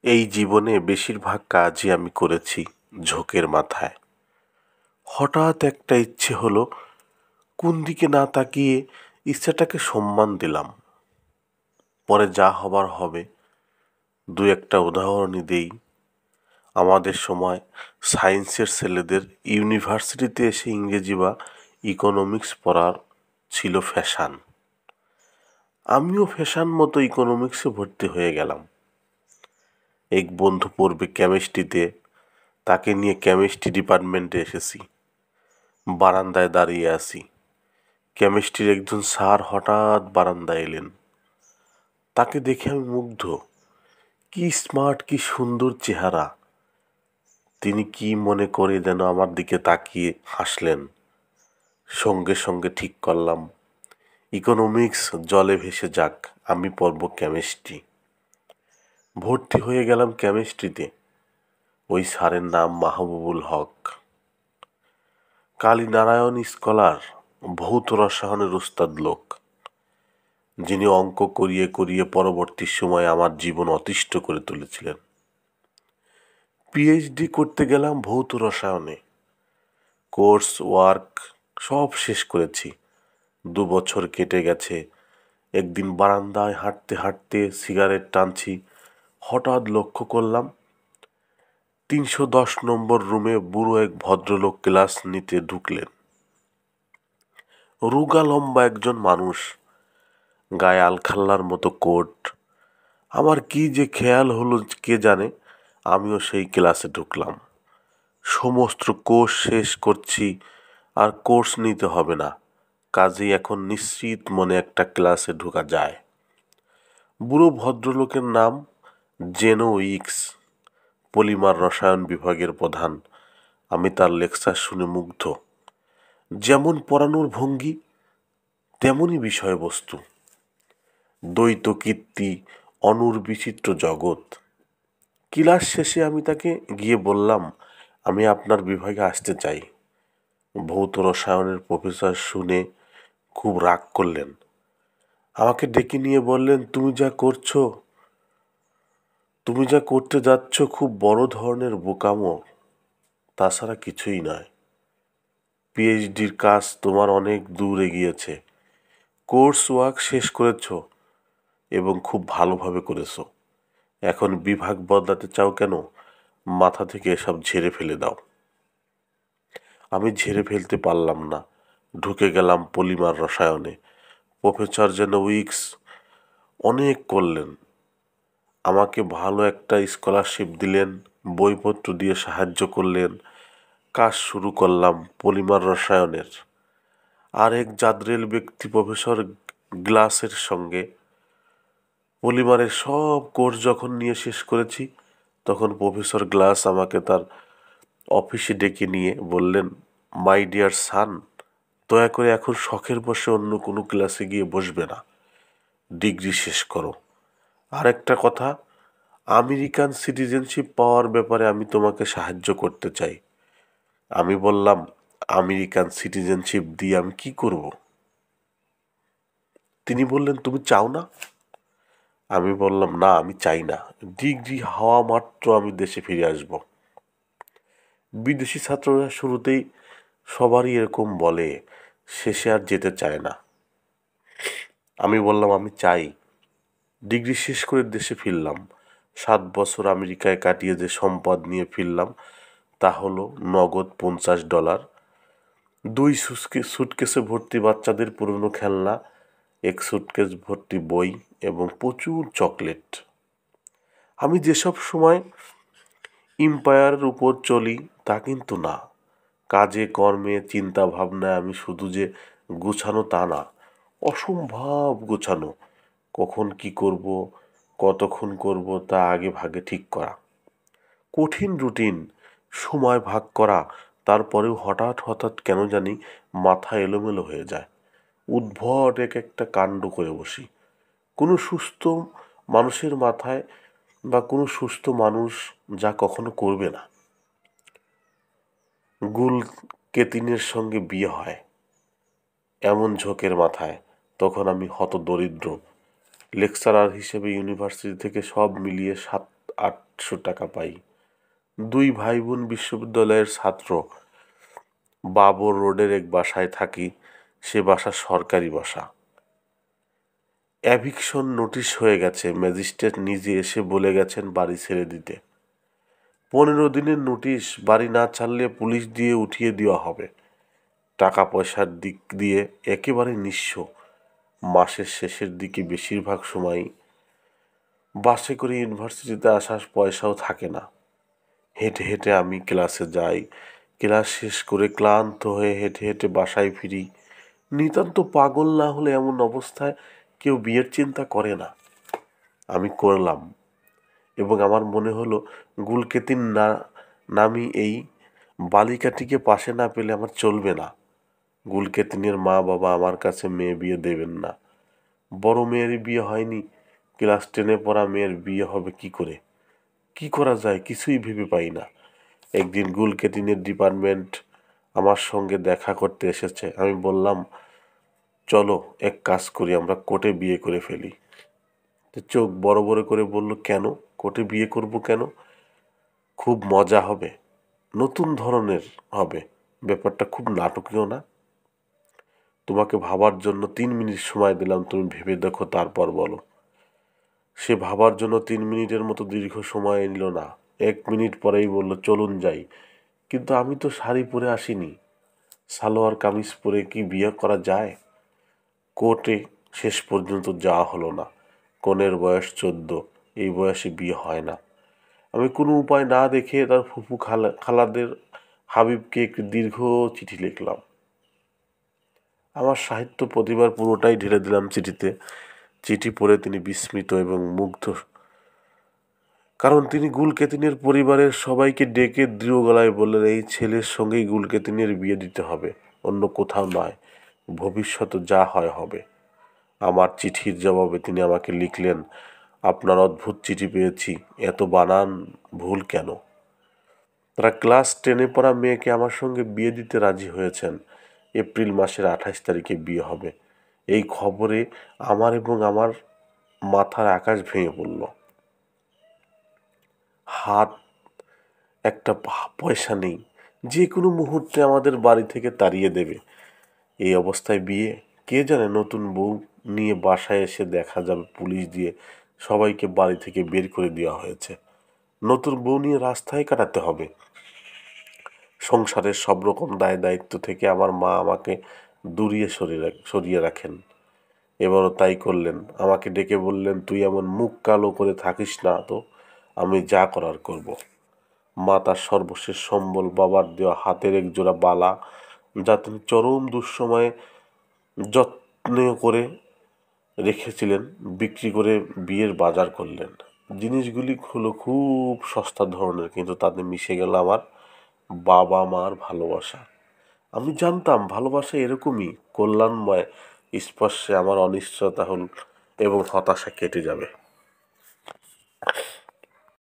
এই জীবনে বেশিরভাগ কাজই আমি করেছি ঝোঁকের মাথায়। হঠাৎ একটা ইচ্ছে হলো, কোন দিকে না তাকিয়ে ইচ্ছাটাকে সম্মান দিলাম। পরে যা হবার হবে। দু একটা উদাহরণই দেই। আমাদের সময় সায়েন্সের ছেলেদের ইউনিভার্সিটিতে এসে ইংরেজি বা ইকোনমিক্স পড়ার ছিল ফ্যাশন। আমিও ফ্যাশন মতো ইকোনমিক্সে ভর্তি হয়ে গেলাম। এক বন্ধু পড়বে কেমিস্ট্রিতে, তাকে নিয়ে কেমিস্ট্রি ডিপার্টমেন্টে এসেছি। বারান্দায় দাঁড়িয়ে আছি। কেমিস্ট্রির একজন স্যার হঠাৎ বারান্দায় এলেন। তাকে দেখে আমি মুগ্ধ। কি স্মার্ট, কি সুন্দর চেহারা। তিনি কি মনে করে যেন আমার দিকে তাকিয়ে হাসলেন। সঙ্গে সঙ্গে ঠিক করলাম, ইকোনমিক্স জলে ভেসে যাক, আমি পড়ব কেমিস্ট্রি। ভর্তি হয়ে গেলাম কেমিস্ট্রিতে। ওই স্যারের নাম মাহবুবুল হক। কালীনারায়ণ স্কলার, ভৌত রসায়নের উস্তাদ লোক, যিনি অঙ্ক করিয়ে করিয়ে পরবর্তী সময়ে আমার জীবন অতিষ্ঠ করে তুলেছিলেন। পিএইচডি করতে গেলাম ভৌত রসায়নে। কোর্স ওয়ার্ক সব শেষ করেছি। 2 বছর কেটে গেছে। একদিন বারান্দায় হাঁটতে হাঁটতে সিগারেট টানছি, হঠাৎ লক্ষ্য করলাম 310 নম্বর রুমে বুড়ো এক ভদ্রলোক ক্লাস নিতে ঢুকলেন। রোগা লম্বা একজন মানুষ, গায়ে আলখাল্লার মতো কোট। আমার কি যে খেয়াল হলো কে জানে, আমিও সেই ক্লাসে ঢুকলাম। সমস্ত কোর্স শেষ করছি, আর কোর্স নিতে হবে না, কাজেই এখন নিশ্চিত মনে একটা ক্লাসে ঢোকা যায়। বুড়ো ভদ্রলোকের নাম জেনো উইকস, পলিমার রসায়ন বিভাগের প্রধান। আমি তার লেকচার শুনে মুগ্ধ। যেমন পড়ানোর ভঙ্গি, তেমনই বিষয়বস্তু। দ্বৈত কীর্তি, অণুর বিচিত্র জগৎ। ক্লাস শেষে আমি তাকে গিয়ে বললাম, আমি আপনার বিভাগে আসতে চাই। ভৌত রসায়নের প্রফেসর শুনে খুব রাগ করলেন। আমাকে ডেকে নিয়ে বললেন, তুমি যা করতে যাচ্ছ খুব বড় ধরনের বোকামো, তাছাড়া কিছুই নয়। পিএইচডির কাজ তোমার অনেক দূর এগিয়েছে। কোর্স ওয়ার্ক শেষ করেছ এবং খুব ভালোভাবে করেছো। এখন বিভাগ বদলাতে চাও কেন? মাথা থেকে এসব ঝেড়ে ফেলে দাও। আমি ঝেড়ে ফেলতে পারলাম না। ঢুকে গেলাম পলিমার রসায়নে। প্রফেসর যেন উইকস অনেক করলেন। আমাকে ভালো একটা স্কলারশিপ দিলেন, বইপত্র দিয়ে সাহায্য করলেন। কাজ শুরু করলাম পলিমার রসায়নের। আর এক জাদরেল ব্যক্তি প্রফেসর গ্লাসের সঙ্গে। পলিমারের সব কোর্স যখন নিয়ে শেষ করেছি, তখন প্রফেসর গ্লাস আমাকে তার অফিসে ডেকে নিয়ে বললেন, মাই ডিয়ার সান, দয়া করে এখন শখের বসে অন্য কোনো ক্লাসে গিয়ে বসবে না, ডিগ্রি শেষ করো। আর একটা কথা, আমেরিকান সিটিজেনশিপ পাওয়ার ব্যাপারে আমি তোমাকে সাহায্য করতে চাই। আমি বললাম, আমেরিকান সিটিজেনশিপ দিয়ে আমি কি করব? তিনি বললেন, তুমি চাও না? আমি বললাম, না, আমি চাই না। ডিগ্রি হওয়া মাত্র আমি দেশে ফিরে আসব। বিদেশি ছাত্ররা শুরুতেই সবারই এরকম বলে, শেষে আর যেতে চায় না। আমি বললাম, আমি চাই। ডিগ্রি শেষ করে দেশে ফিরলাম। 7 বছর আমেরিকায় কাটিয়ে যে সম্পদ নিয়ে ফিরলাম তা হলো নগদ $50, 2 সুটকেসে ভর্তি বাচ্চাদের পুরনো খেলনা, 1 সুটকেস ভর্তি বই এবং প্রচুর চকলেট। আমি যেসব সময় এম্পায়ারের উপর চলি তা কিন্তু না। কাজে কর্মে চিন্তা ভাবনায় আমি শুধু যে গুছানো তা না, অসম্ভব গোছানো। কখন কি করব, কতক্ষণ করব তা আগে ভাগে ঠিক করা। কঠিন রুটিন, সময় ভাগ করা, তারপরেও হঠাৎ হঠাৎ কেন জানি মাথা এলোমেলো হয়ে যায়। উদ্ভট এক একটা কাণ্ড করে বসি। কোনো সুস্থ মানুষের মাথায় বা কোনো সুস্থ মানুষ যা কখনো করবে না। গুল কেতিনের সঙ্গে বিয়ে হয় এমন ঝোঁকের মাথায়। তখন আমি হতদরিদ্র লেকচারার হিসেবে ইউনিভার্সিটি থেকে সব মিলিয়ে 800 টাকা পাই। 2 ভাই বোন বিশ্ববিদ্যালয়ের ছাত্র। বাবর রোডের এক বাসায় থাকি, সে বাসা সরকারি বাসা। এভিকশন নোটিশ হয়ে গেছে, ম্যাজিস্ট্রেট নিজে এসে বলে গেছেন বাড়ি ছেড়ে দিতে। 15 দিনের নোটিশ, বাড়ি না ছাড়লে পুলিশ দিয়ে উঠিয়ে দেওয়া হবে। টাকা পয়সার দিক দিয়ে একেবারে নিঃস্ব। মাসের শেষের দিকে বেশিরভাগ সময়ই বাসে করে ইউনিভার্সিটিতে আসার পয়সাও থাকে না। হেঁটে হেঁটে আমি ক্লাসে যাই, ক্লাস শেষ করে ক্লান্ত হয়ে হেঁটে হেঁটে বাসায় ফিরি। নিতান্ত পাগল না হলে এমন অবস্থায় কেউ বিয়ের চিন্তা করে না। আমি করলাম, এবং আমার মনে হলো গুলকেতিন না নামি এই বালিকাটিকে পাশে না পেলে আমার চলবে না। গুলকেতিনের মা বাবা আমার কাছে মেয়ে বিয়ে দেবেন না। বড় মেয়েরই বিয়ে হয়নি, ক্লাস 10-এ পড়া মেয়ের বিয়ে হবে কি করে? কি করা যায় কিছুই ভেবে পাই না। একদিন গুলকেতিনের ডিপার্টমেন্ট আমার সঙ্গে দেখা করতে এসেছে। আমি বললাম, চলো এক কাজ করি, আমরা কোর্টে বিয়ে করে ফেলি। তো চোখ বড় বড় করে বলল, কেন কোর্টে বিয়ে করব কেন? খুব মজা হবে, নতুন ধরনের হবে, ব্যাপারটা খুব নাটকীয় না? তোমাকে ভাবার জন্য 3 মিনিট সময় দিলাম, তুমি ভেবে দেখো, তারপর বলো। সে ভাবার জন্য 3 মিনিটের মতো দীর্ঘ সময় নিল না। 1 মিনিট পরেই বলল, চলুন যাই। কিন্তু আমি তো শাড়ি পরে আসিনি, সালোয়ার কামিজ পরে কি বিয়ে করা যায়? কোর্টে শেষ পর্যন্ত যাওয়া হলো না। কনের বয়স 14, এই বয়সে বিয়ে হয় না। আমি কোনো উপায় না দেখে তার ফুফু খালাদের হাবিবকে একটি দীর্ঘ চিঠি লিখলাম। আমার সাহিত্য প্রতিভার পুরোটাই ঢেলে দিলাম চিঠিতে। চিঠি পড়ে তিনি বিস্মিত এবং মুগ্ধ, কারণ তিনি গুলকেতিনের পরিবারের সবাইকে ডেকে দৃঢ় গলায় বললেন, এই ছেলের সঙ্গেই গুলকেতিনের বিয়ে দিতে হবে, অন্য কোথাও নয়। ভবিষ্যতে যা হয় হবে। আমার চিঠির জবাবে তিনি আমাকে লিখলেন, আপনার অদ্ভুত চিঠি পেয়েছি, এত বানান ভুল কেন? তারা ক্লাস 10-এ পড়া মেয়েকে আমার সঙ্গে বিয়ে দিতে রাজি হয়েছেন। এপ্রিল মাসের 28 তারিখে বিয়ে হবে। এই খবরে আমার এবং আমার মাথার আকাশ ভেঙে পড়ল। হাত একটা পয়সা নেই, যে কোনো মুহূর্তে আমাদের বাড়ি থেকে তাড়িয়ে দেবে। এই অবস্থায় বিয়ে? কে জানে, নতুন বউ নিয়ে বাসায় এসে দেখা যাবে পুলিশ দিয়ে সবাইকে বাড়ি থেকে বের করে দেওয়া হয়েছে। নতুন বউ নিয়ে রাস্তায় কাটাতে হবে। সংসারের সব রকম দায় দায়িত্ব থেকে আমার মা আমাকে দূরিয়ে সরিয়ে রাখেন। এবারও তাই করলেন। আমাকে ডেকে বললেন, তুই এমন মুখ কালো করে থাকিস না তো, আমি যা করার করব। মা তার সর্বশেষ সম্বল, বাবার দেওয়া হাতের একজোড়া বালা, যা তিনি চরম দুঃসময়ে যত্ন করে রেখেছিলেন, বিক্রি করে বিয়ের বাজার করলেন। জিনিসগুলি হলো খুব সস্তা ধরনের, কিন্তু তাতে মিশে গেল আমার বাবা মার ভালোবাসা। আমি জানতাম ভালোবাসা এরকমই কল্যাণময়, স্পর্শে আমার অনিশ্চয়তা এবং হতাশা কেটে যাবে।